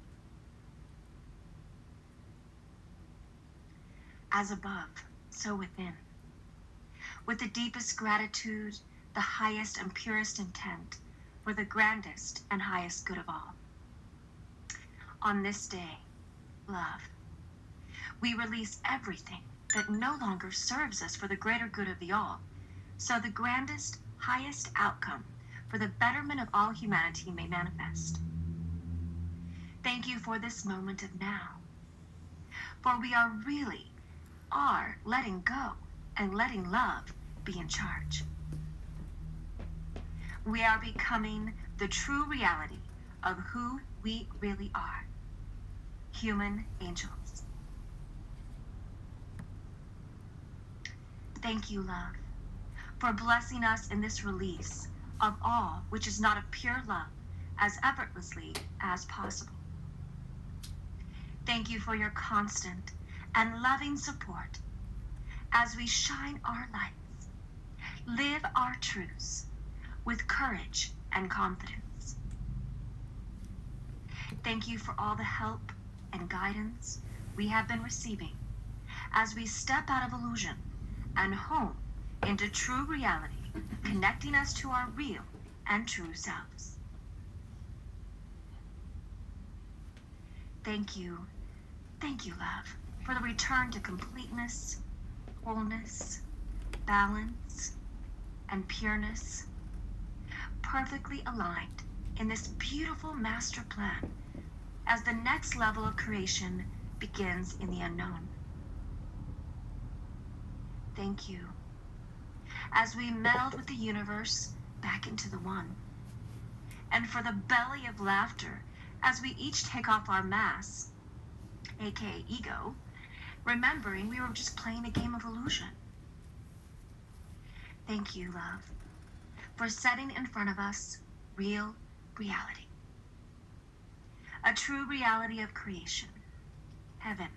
As above, so within. With the deepest gratitude, the highest and purest intent for the grandest and highest good of all. On this day, love, we release everything that no longer serves us for the greater good of the all, so the grandest, highest outcome for the betterment of all humanity may manifest. Thank you for this moment of now, for we are letting go and letting love be in charge. We are becoming the true reality of who we really are, human angels. Thank you, love, for blessing us in this release of all which is not of pure love as effortlessly as possible. Thank you for your constant and loving support as we shine our lights, live our truths with courage and confidence. Thank you for all the help and guidance we have been receiving as we step out of illusion and home into true reality, connecting us to our real and true selves. Thank you, love, for the return to completeness, wholeness, balance, and pureness, perfectly aligned in this beautiful master plan as the next level of creation begins in the unknown. Thank you, as we meld with the universe back into the one, and for the belly of laughter as we each take off our masks, aka ego, remembering we were just playing a game of illusion. Thank you, love, for setting in front of us real reality. A true reality of creation, heaven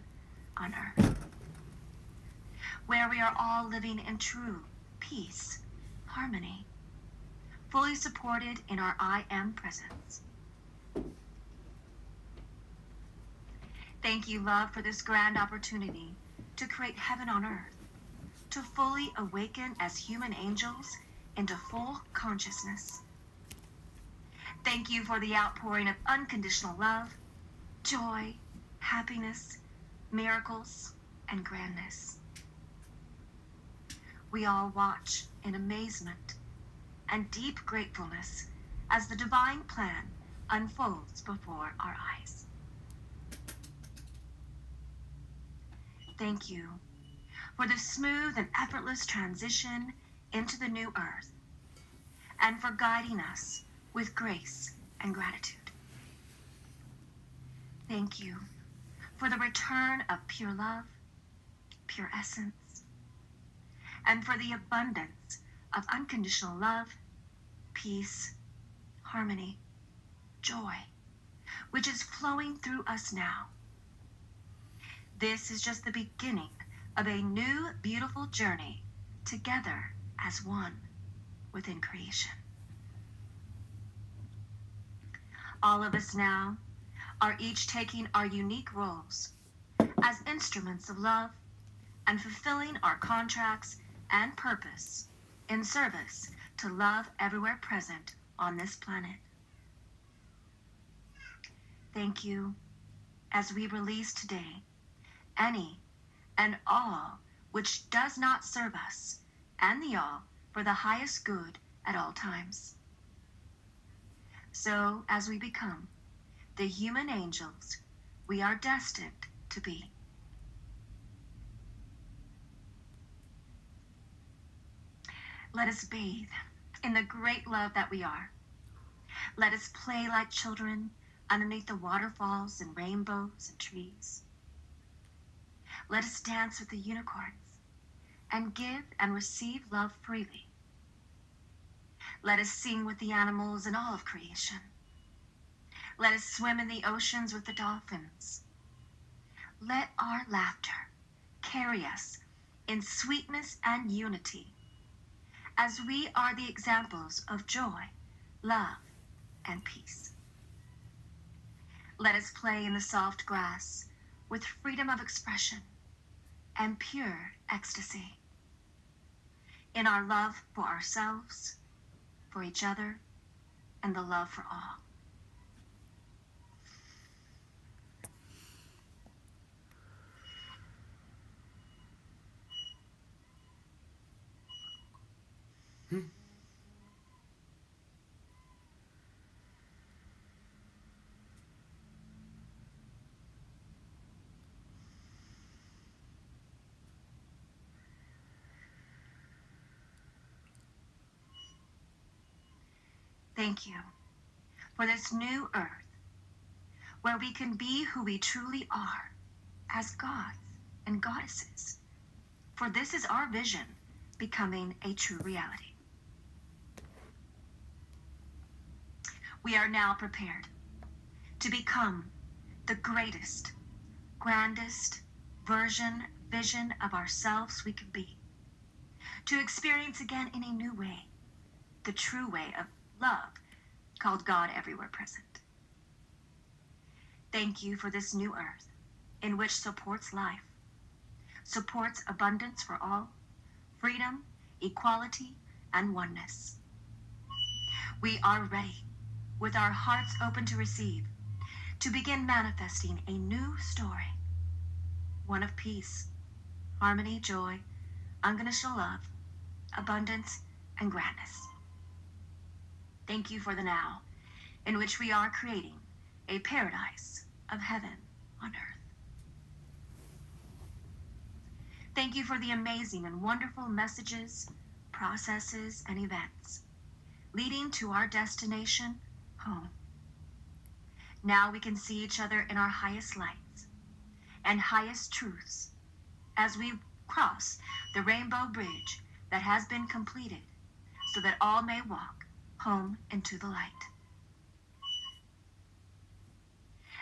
on earth, where we are all living in true peace, harmony, fully supported in our I am presence. Thank you, love, for this grand opportunity to create heaven on earth, to fully awaken as human angels into full consciousness. Thank you for the outpouring of unconditional love, joy, happiness, miracles, and grandness. We all watch in amazement and deep gratefulness as the divine plan unfolds before our eyes. Thank you for the smooth and effortless transition into the new earth, and for guiding us with grace and gratitude. Thank you for the return of pure love, pure essence, and for the abundance of unconditional love, peace, harmony, joy, which is flowing through us now. This is just the beginning of a new, beautiful journey together as one within creation. All of us now are each taking our unique roles as instruments of love and fulfilling our contracts and purpose in service to love everywhere present on this planet. Thank you as we release today any and all which does not serve us, and the all for the highest good at all times. So, as we become the human angels we are destined to be. Let us bathe in the great love that we are. Let us play like children underneath the waterfalls and rainbows and trees. Let us dance with the unicorns and give and receive love freely. Let us sing with the animals and all of creation. Let us swim in the oceans with the dolphins. Let our laughter carry us in sweetness and unity, as we are the examples of joy, love, and peace. Let us play in the soft grass with freedom of expression and pure ecstasy, in our love for ourselves, for each other, and the love for all. Thank you for this new earth where we can be who we truly are as gods and goddesses. For this is our vision becoming a true reality. We are now prepared to become the greatest, grandest vision of ourselves we can be. To experience again in a new way, the true way of love called God everywhere present. Thank you for this new earth in which supports life, supports abundance for all, freedom, equality, and oneness. We are ready, with our hearts open to receive, to begin manifesting a new story, one of peace, harmony, joy, unconditional love, abundance, and grandness. Thank you for the now, in which we are creating a paradise of heaven on earth. Thank you for the amazing and wonderful messages, processes, and events leading to our destination, home. Now we can see each other in our highest lights and highest truths as we cross the rainbow bridge that has been completed so that all may walk home into the light.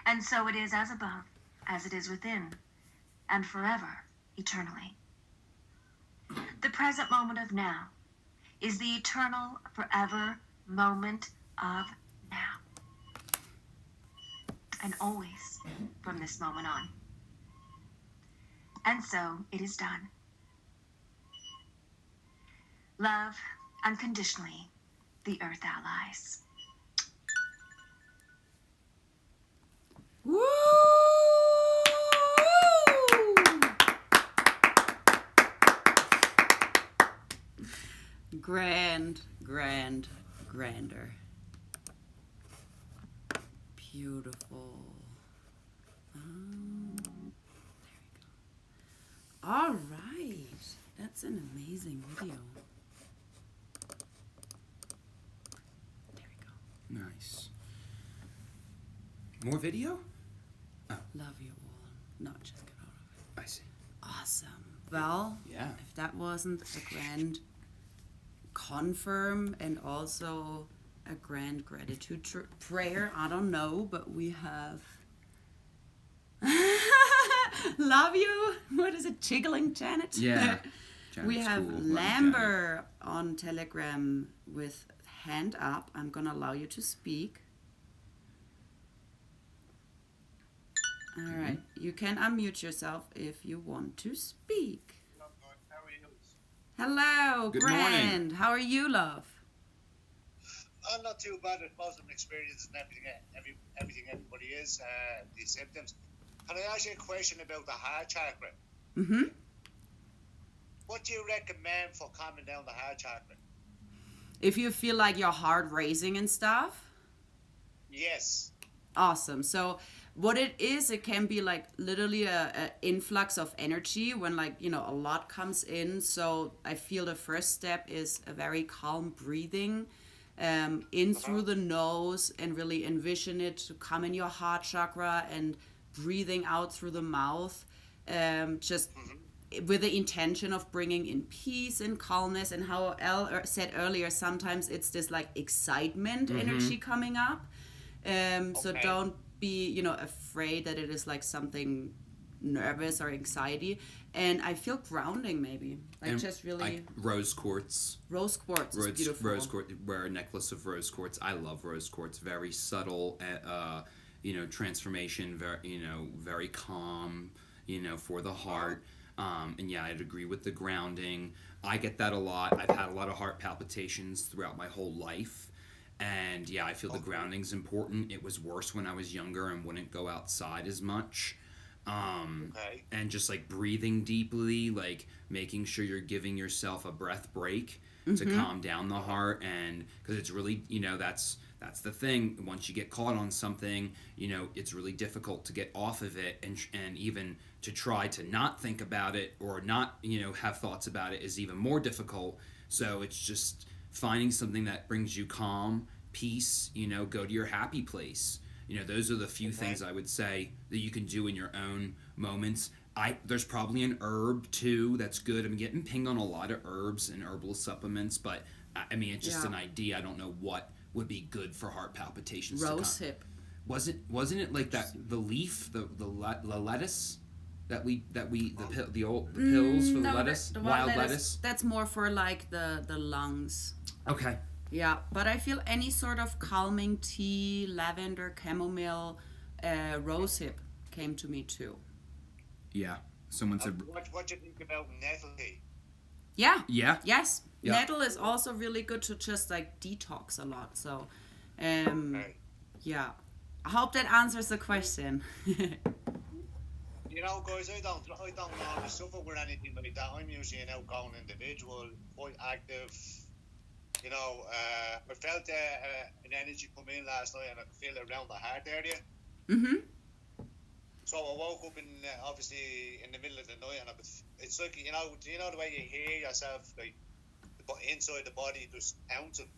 And so it is as above, as it is within, and forever, eternally. The present moment of now is the eternal, forever moment of now. And always from this moment on. And so it is done. Love unconditionally, the Earth Allies. Woo! Grander. Beautiful. There we go. All right. That's an amazing video. There we go. Nice. More video? Love you all. No, just get out of it. I see. Awesome. Well, Yeah. if that wasn't a grand confirm and also a grand gratitude prayer, I don't know, but we have love you. What is it? Jiggling Janet? Yeah. We Janet's have cool. Love Janet. Lamber on Telegram with hand up. I'm gonna allow you to speak. All right. You can unmute yourself if you want to speak. Hello, Good Grand. morning. How are you, love? I'm not too bad at Muslim experiences and everything everybody is, the symptoms. Can I ask you a question about the heart chakra? Mm-hmm. What do you recommend for calming down the heart chakra? If you feel like your heart racing and stuff, Yes. awesome. So what it is, it can be like literally a influx of energy when like, you know, a lot comes in. So I feel the first step is a very calm breathing in through the nose and really envision it to come in your heart chakra and breathing out through the mouth. Just with the intention of bringing in peace and calmness, and how Elle said earlier, sometimes it's this like excitement energy coming up. So Okay. don't be, you know, afraid that it is like something nervous or anxiety. And I feel grounding maybe, like And just really like rose quartz. rose quartz is beautiful. Rose quartz. Wear a necklace of rose quartz. I love rose quartz. Very subtle, transformation. Very calm. For the heart. And yeah, I'd agree with the grounding. I get that a lot. I've had a lot of heart palpitations throughout my whole life. And yeah, I feel the grounding's important. It was worse when I was younger and wouldn't go outside as much. Okay. And just like breathing deeply, like making sure you're giving yourself a breath break to calm down the heart. And because it's really, that's the thing. Once you get caught on something, it's really difficult to get off of it, and even to try to not think about it or not, have thoughts about it is even more difficult. So it's just finding something that brings you calm, peace, go to your happy place. Those are the few things I would say that you can do in your own moments. There's probably an herb too that's good. I'm getting pinged on a lot of herbs and herbal supplements, but I mean it's just Yeah. an idea. I don't know what would be good for heart palpitations. Rose hip. Wasn't it like that the leaf the lettuce that we the pills for the No, lettuce, the wild lettuce. That's more for like the lungs. Okay. Yeah, but I feel any sort of calming tea, lavender, chamomile, rosehip came to me too. Yeah. Someone said. What do you think about nettle tea? Yeah. Yeah. Yes. Yeah. Nettle is also really good to just like detox a lot. So, Right. yeah. I hope that answers the question. You know, guys, I don't normally suffer with anything like that. I'm usually an outgoing individual, quite active. You know, I felt an energy come in last night, and I could feel it around the heart area. Mm-hmm. So I woke up obviously in the middle of the night, and it's like, you know, do you know the way you hear yourself, like inside the body just bouncing?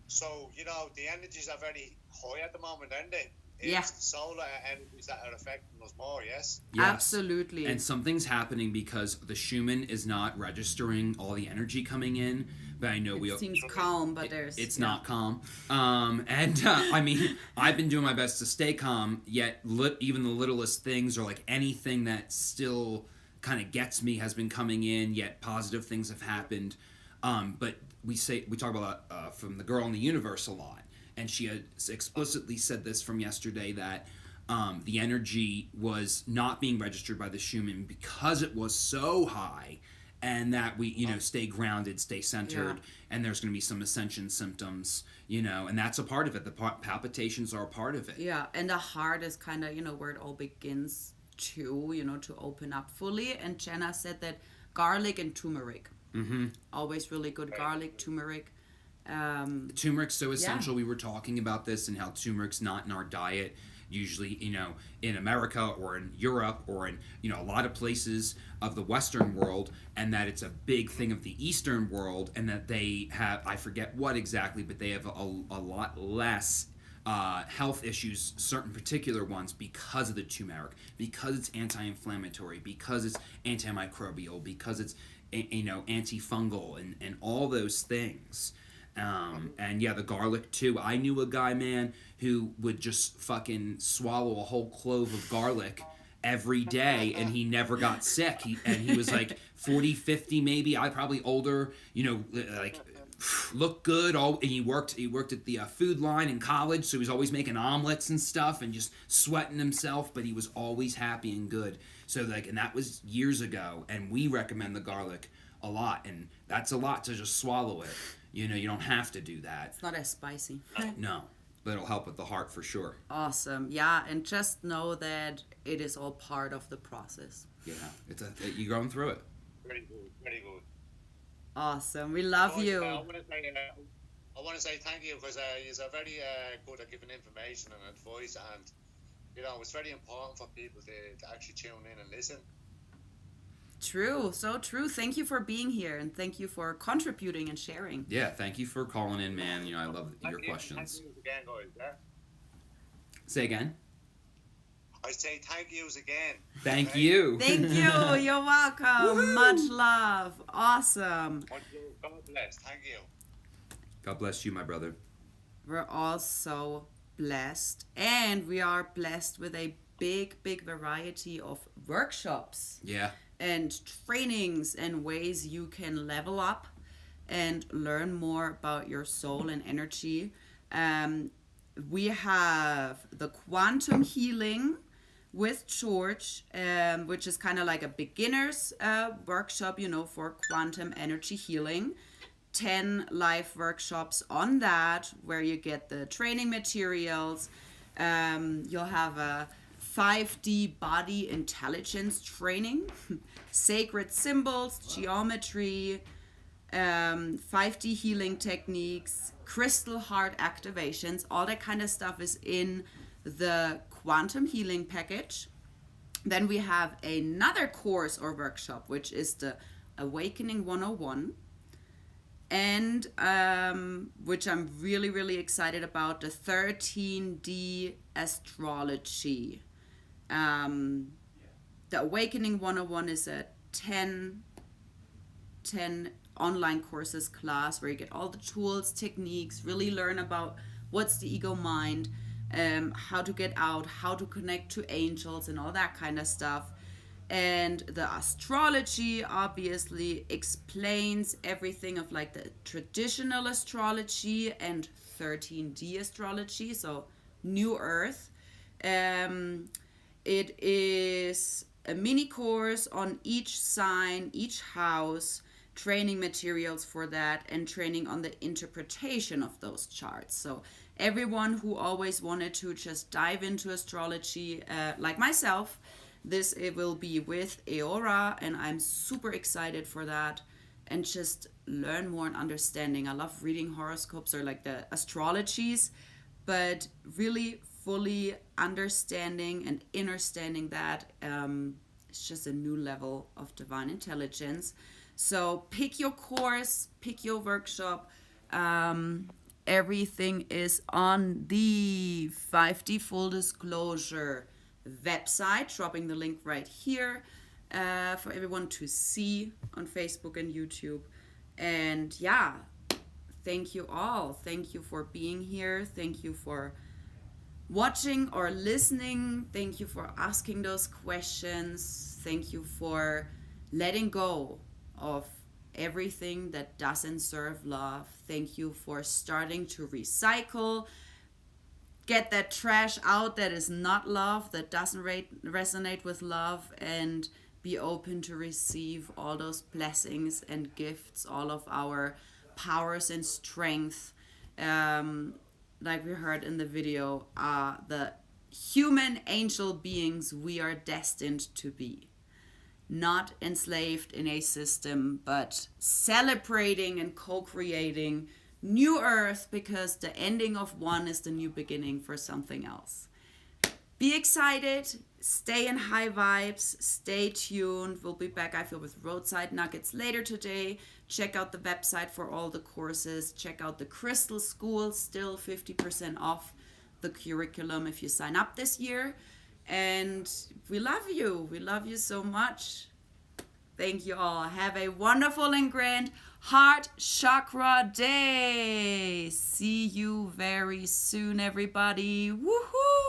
So, you know, the energies are very high at the moment, aren't they? Yeah. It's the solar energies that are affecting us more, yes? Yes. Absolutely. And something's happening because the Schumann is not registering all the energy coming in. But I know it seems calm, but it's not calm. I mean, I've been doing my best to stay calm. Yet, even the littlest things, or like anything that still kind of gets me, has been coming in. Yet positive things have happened. But we talk about from the girl in the universe a lot, and she had explicitly said this from yesterday that the energy was not being registered by the Schumann because it was so high. And that we, stay grounded, stay centered, and there's going to be some ascension symptoms, and that's a part of it. The palpitations are a part of it. Yeah, and the heart is kind of, where it all begins to, to open up fully. And Jenna said that garlic and turmeric. Mm-hmm. Always really good garlic, turmeric. Turmeric's so essential. We were talking about this and how turmeric's not in our diet. Usually, in America or in Europe or in, a lot of places of the Western world, and that it's a big thing of the Eastern world, and that they have, I forget what exactly, but they have a lot less health issues, certain particular ones, because of the turmeric, because it's anti-inflammatory, because it's antimicrobial, because it's, antifungal, and all those things. And yeah, the garlic too. I knew a guy, man, who would just fucking swallow a whole clove of garlic every day, and he never got sick. He was like 40, 50 maybe. I probably older, like looked good. And he worked at the food line in college, so he was always making omelets and stuff and just sweating himself, but he was always happy and good. So and that was years ago, and we recommend the garlic a lot, and that's a lot to just swallow it. You don't have to do that. It's not as spicy. No, but it'll help with the heart for sure. Awesome. Yeah, and just know that it is all part of the process. Yeah, you're going through it. Very good, very good. Awesome. We love you. I want to say thank you, because you're very good at giving information and advice, and it's very important for people to actually tune in and listen. True, so true. Thank you for being here, and thank you for contributing and sharing. Yeah, thank you for calling in, man. I love your questions. Thank you again, guys. Yeah? Say again. I say thank yous again. Thank you. Thank you. You're welcome. Much love. Awesome. God bless. Thank you. God bless you, my brother. We're all so blessed, and we are blessed with a big variety of workshops. Yeah. And trainings and ways you can level up and learn more about your soul and energy. We have the quantum healing with George, which is kind of like a beginner's workshop, for quantum energy healing. 10 live workshops on that, where you get the training materials. You'll have a 5D body intelligence training, sacred symbols, geometry, 5D healing techniques, crystal heart activations. All that kind of stuff is in the quantum healing package. Then we have another course or workshop, which is the Awakening 101. And which I'm really excited about, the 13D astrology. The Awakening 101 is a 10 online courses class where you get all the tools, techniques, really learn about what's the ego mind, how to get out, how to connect to angels and all that kind of stuff. And the astrology obviously explains everything of like the traditional astrology and 13D astrology, so New Earth. It is a mini course on each sign, each house, training materials for that, and training on the interpretation of those charts. So everyone who always wanted to just dive into astrology, like myself, this it will be with Eora, and I'm super excited for that, and just learn more and understanding. I love reading horoscopes or like the astrologies, but really fully understanding and understanding that it's just a new level of divine intelligence. So pick your course, pick your workshop. Everything is on the 5D Full Disclosure website, dropping the link right here for everyone to see on Facebook and YouTube. And yeah, thank you all. Thank you for being here. Thank you for watching or listening. Thank you for asking those questions. Thank you for letting go of everything that doesn't serve love. Thank you for starting to recycle. Get that trash out that is not love, that doesn't resonate with love, and be open to receive all those blessings and gifts, all of our powers and strength. Like we heard in the video, the human angel beings we are destined to be. Not enslaved in a system, but celebrating and co-creating new earth, because the ending of one is the new beginning for something else. Be excited, stay in high vibes, stay tuned. We'll be back, I feel, with Roadside Nuggets later today. Check out the website for all the courses. Check out the Crystal School, still 50% off the curriculum if you sign up this year. And we love you. We love you so much. Thank you all. Have a wonderful and grand Heart Chakra Day. See you very soon, everybody. Woohoo!